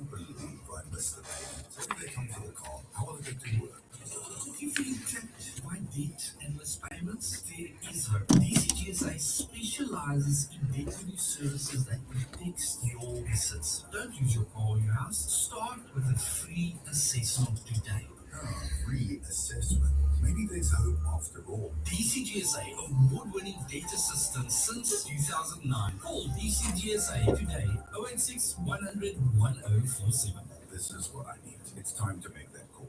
can't believe I missed the payment. So when they come for the car, how will I get to work? If you feel trapped by debt and missed payments, there is hope. DCGsa specializes in debt relief services that protects your assets. Don't lose your car or your house. Start with a free assessment today. Free assessment. Maybe there's hope after all. DCGsa, award-winning debt assistance since 2009. Call DCGsa today, 086 100 1047. This is what I need. It's time to make that call.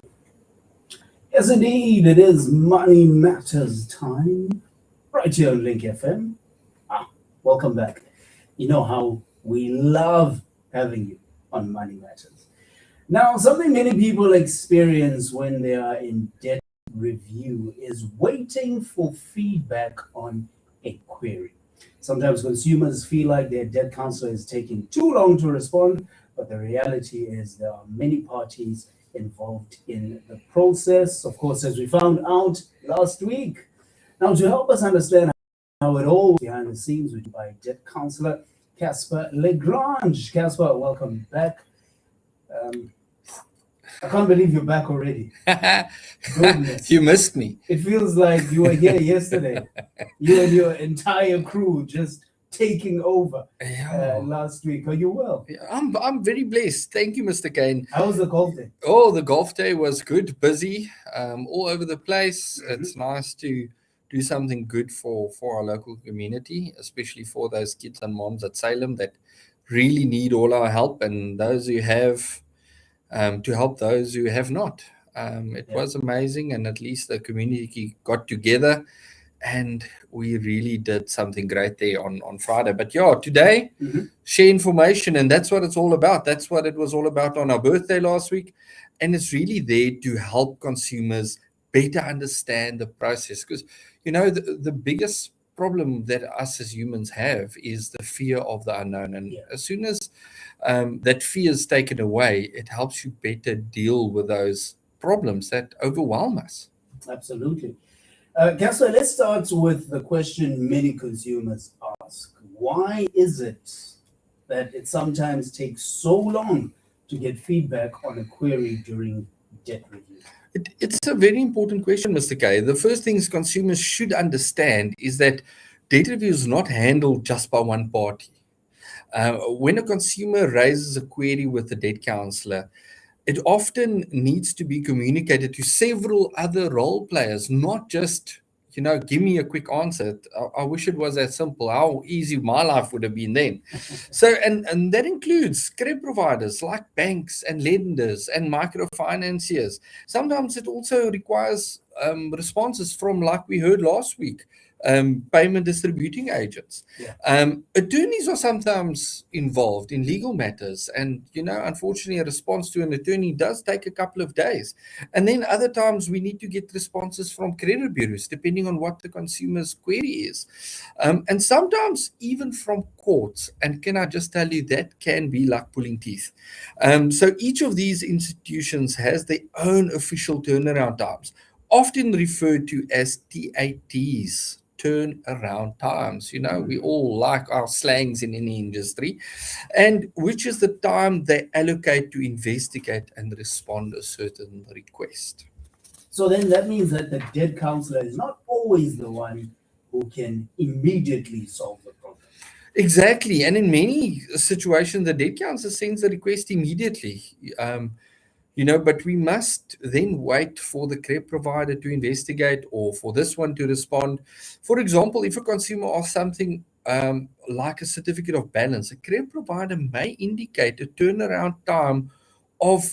Yes, indeed, it is Money Matters time, right here on Link FM. Welcome back. You know how we love having you on Money Matters. Now, something many people experience when they are in debt review is waiting for feedback on a query. Sometimes consumers feel like their debt counselor is taking too long to respond, but the reality is there are many parties involved in the process, of course, as we found out last week. Now, to help us understand how it all behind the scenes, we're by debt counselor Casper Legrange. Casper, welcome back. I can't believe you're back already. Goodness. You missed me. It feels like you were here yesterday. You and your entire crew just taking over last week. Are you well? I'm very blessed. Thank you, Mr. Kane. How was the golf day? Oh, the golf day was good, busy, all over the place. Mm-hmm. It's nice to do something good for our local community, especially for those kids and moms at Salem that really need all our help, and those who have to help those who have not. It was amazing, and at least the community got together and we really did something great there on Friday. But today, share information, and that's what it's all about. That's what it was all about on our birthday last week. And it's really there to help consumers better understand the process. Because, the biggest problem that us as humans have is the fear of the unknown. And as soon as that fear is taken away, it helps you better deal with those problems that overwhelm us. Absolutely. Casper, let's start with the question many consumers ask. Why is it that it sometimes takes so long to get feedback on a query during debt review? It's a very important question, Mr. K. The first things consumers should understand is that debt review is not handled just by one party. When a consumer raises a query with a debt counselor, it often needs to be communicated to several other role players, not just, give me a quick answer. I wish it was that simple. How easy my life would have been then. So, and that includes credit providers like banks and lenders and microfinanciers. Sometimes it also requires responses from, like we heard last week, payment distributing agents. Attorneys are sometimes involved in legal matters, and unfortunately a response to an attorney does take a couple of days. And then other times we need to get responses from credit bureaus depending on what the consumer's query is, and sometimes even from courts. And can I just tell you, that can be like pulling teeth. So each of these institutions has their own official turnaround times, often referred to as TATs, turnaround times. We all like our slangs in any industry, and which is the time they allocate to investigate and respond to a certain request. So then that means that the debt counselor is not always the one who can immediately solve the problem. Exactly. And in many situations, the debt counselor sends the request immediately. But we must then wait for the credit provider to investigate or for this one to respond. For example, if a consumer asks something like a certificate of balance, a credit provider may indicate a turnaround time of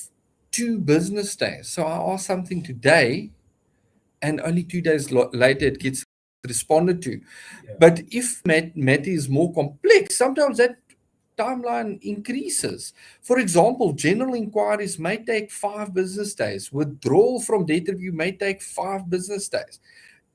2 business days. So I ask something today and only 2 days later it gets responded to. But if matter is more complex, sometimes that timeline increases. For example, general inquiries may take 5 business days. Withdrawal from debt review may take 5 business days.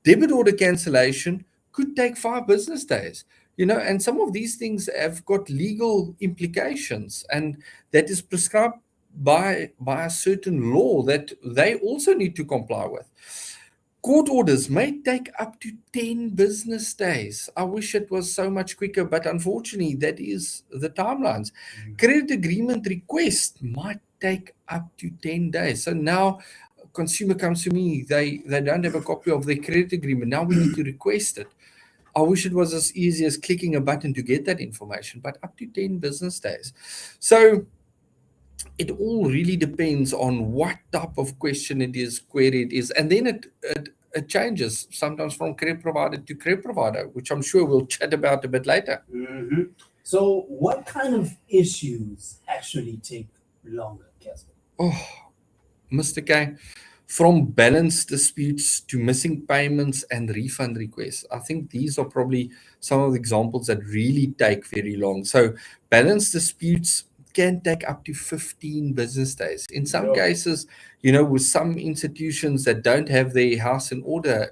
Debit order cancellation could take 5 business days. And some of these things have got legal implications, and that is prescribed by a certain law that they also need to comply with. Court orders may take up to 10 business days. I wish it was so much quicker, but unfortunately, that is the timelines. Credit agreement request might take up to 10 days. So now consumer comes to me, they don't have a copy of their credit agreement. Now we need to request it. I wish it was as easy as clicking a button to get that information, but up to 10 business days. So it all really depends on what type of question it is, query it is, and then it changes sometimes from credit provider to credit provider, which I'm sure we'll chat about a bit later. So what kind of issues actually take longer, Casper? Oh, Mr. K, from balance disputes to missing payments and refund requests. I think these are probably some of the examples that really take very long. So balance disputes can take up to 15 business days. In some cases, with some institutions that don't have their house in order,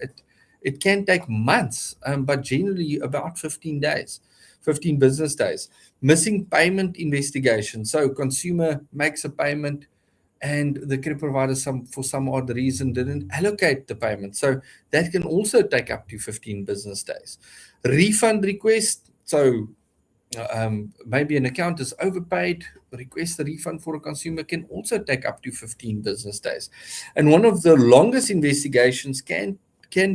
it can take months, but generally about 15 days, 15 business days. Missing payment investigation. So consumer makes a payment and the credit provider for some odd reason didn't allocate the payment. So that can also take up to 15 business days. Refund request. So maybe an account is overpaid, request a refund for a consumer can also take up to 15 business days. And one of the longest investigations can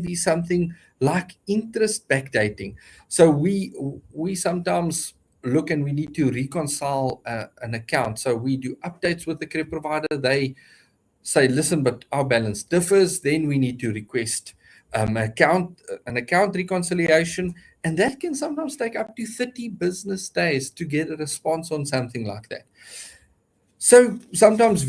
be something like interest backdating. So we sometimes look and we need to reconcile an account. So we do updates with the credit provider. They say, listen, but our balance differs. Then we need to request an account reconciliation. And that can sometimes take up to 30 business days to get a response on something like that. So sometimes a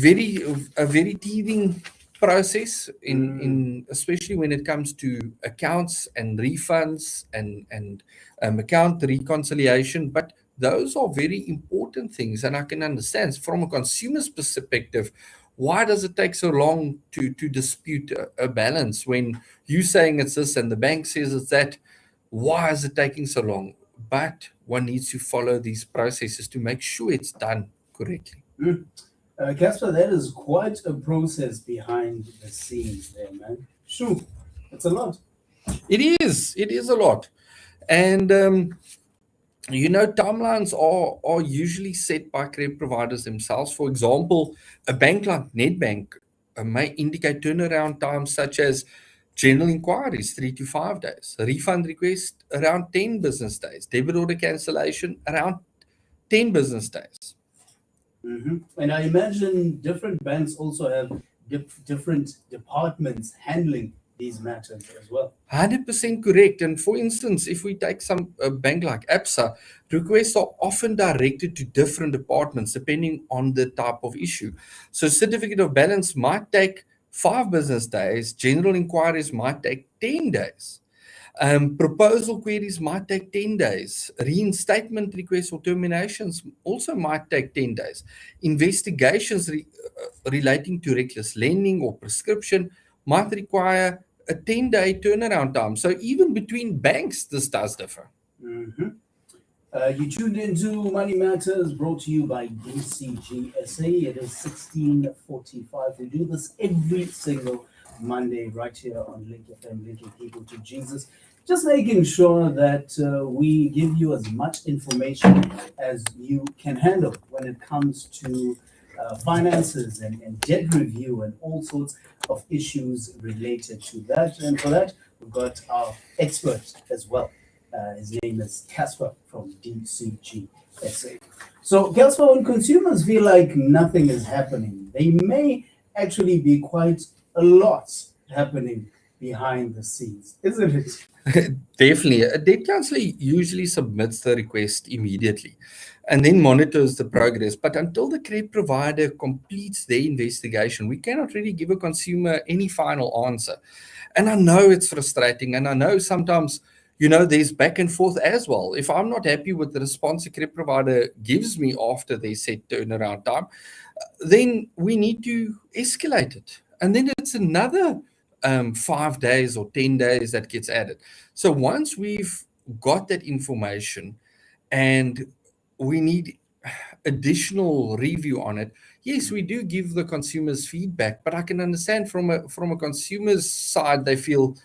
very teething process in especially when it comes to accounts and refunds and account reconciliation. But those are very important things, and I can understand from a consumer's perspective, why does it take so long to dispute a balance when you're saying it's this and the bank says it's that? Why is it taking so long? But one needs to follow these processes to make sure it's done correctly. Casper, that is quite a process behind the scenes there, man. Sure, it's a lot. It is a lot. And, timelines are usually set by credit providers themselves. For example, a bank like Nedbank may indicate turnaround times such as general inquiries, 3 to 5 days. A refund request, around 10 business days. Debit order cancellation, around 10 business days. And I imagine different banks also have different departments handling these matters as well. 100% correct. And for instance, if we take a bank like Absa, requests are often directed to different departments depending on the type of issue. So certificate of balance might take 5 business days. General inquiries might take 10 days. Proposal queries might take 10 days. Reinstatement requests or terminations also might take 10 days. Investigations relating to reckless lending or prescription might require a 10-day turnaround time. So even between banks, this does differ. You tuned into Money Matters, brought to you by DCGsa. It is 16:45. We do this every single Monday right here on Link FM, linking people to Jesus. Just making sure that we give you as much information as you can handle when it comes to finances and debt review and all sorts of issues related to that. And for that, we've got our expert as well. His name is Casper from DCGsa. So, Casper, when consumers feel like nothing is happening, they may actually be quite a lot happening behind the scenes, isn't it? Definitely. A debt counselor usually submits the request immediately and then monitors the progress. But until the credit provider completes their investigation, we cannot really give a consumer any final answer. And I know it's frustrating, and I know sometimes there's back and forth as well. If I'm not happy with the response the credit provider gives me after they set turnaround time, then we need to escalate it. And then it's another 5 days or 10 days that gets added. So once we've got that information and we need additional review on it, yes, we do give the consumers feedback, but I can understand from a consumer's side, they feel,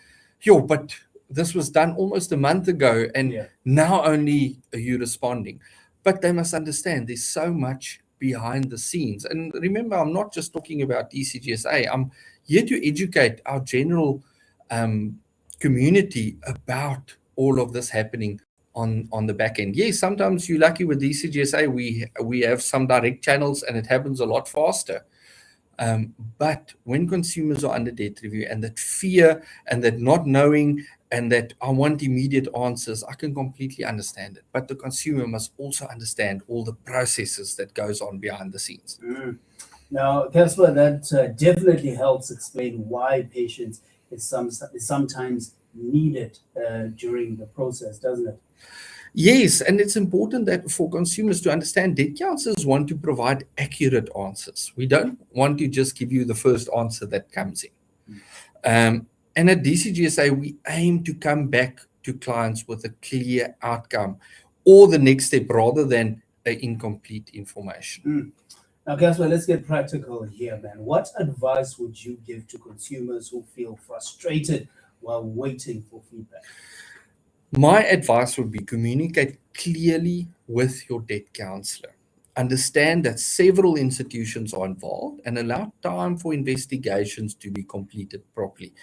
yo, but this was done almost a month ago, and Yeah. now only are you responding. But they must understand there's so much behind the scenes. And remember, I'm not just talking about DCGsa. I'm here to educate our general community about all of this happening on the back end. Yes, sometimes you're lucky with DCGsa. We have some direct channels and it happens a lot faster. But when consumers are under debt review and that fear and that not knowing and that I want immediate answers, I can completely understand it. But the consumer must also understand all the processes that goes on behind the scenes. Now, Casper, that definitely helps explain why patience is sometimes needed during the process, doesn't it? Yes, and it's important that for consumers to understand, debt counselors want to provide accurate answers. We don't want to just give you the first answer that comes in. And at DCGsa, we aim to come back to clients with a clear outcome or the next step rather than incomplete information. Now, Casper, let's get practical here, man. What advice would you give to consumers who feel frustrated while waiting for feedback? My advice would be communicate clearly with your debt counselor. Understand that several institutions are involved and allow time for investigations to be completed properly.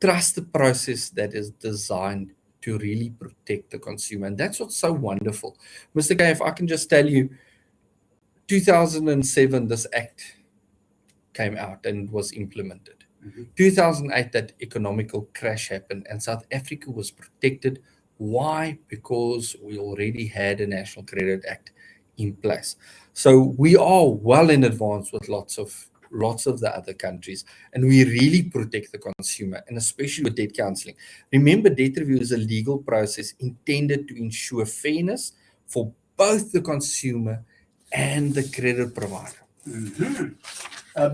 Trust the process that is designed to really protect the consumer. And that's what's so wonderful. Mr. K, if I can just tell you, 2007, this act came out and was implemented. 2008, that economical crash happened and South Africa was protected. Why? Because we already had a National Credit Act in place. So we are well in advance with lots of the other countries, and we really protect the consumer, and especially with debt counseling. Remember, debt review is a legal process intended to ensure fairness for both the consumer and the credit provider.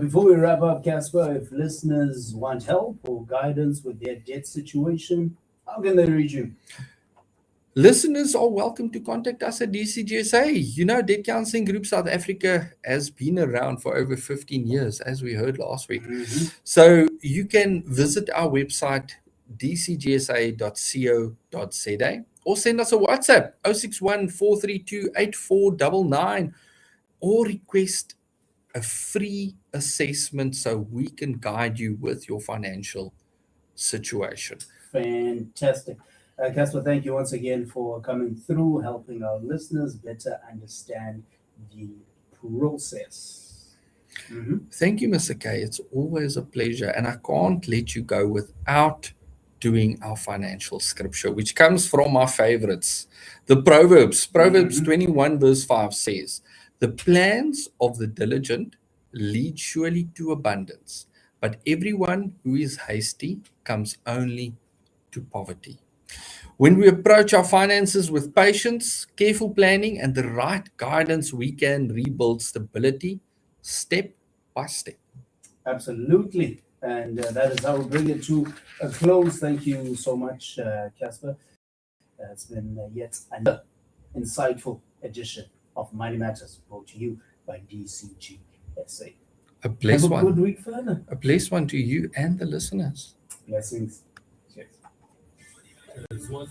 Before we wrap up, Casper, if listeners want help or guidance with their debt situation, how can they reach you? Listeners are welcome to contact us at DCGsa. You know, Debt Counseling Group South Africa has been around for over 15 years, as we heard last week. So you can visit our website, dcgsa.co.za, or send us a WhatsApp, 061 432 8499, or request a free assessment so we can guide you with your financial situation. Fantastic. Casper, thank you once again for coming through, helping our listeners better understand the process. Thank you, Mr. K. It's always a pleasure. And I can't let you go without doing our financial scripture, which comes from my favorites, the Proverbs. Proverbs 21 verse 5 says, "The plans of the diligent lead surely to abundance, but everyone who is hasty comes only to poverty." When we approach our finances with patience, careful planning, and the right guidance, we can rebuild stability step by step. Absolutely. And that is how we bring it to a close. Thank you so much, Casper. It's been yet another insightful edition of Money Matters, brought to you by DCGsa. A blessed Have a one. good week further. A blessed one to you and the listeners. Blessings. Cheers. This was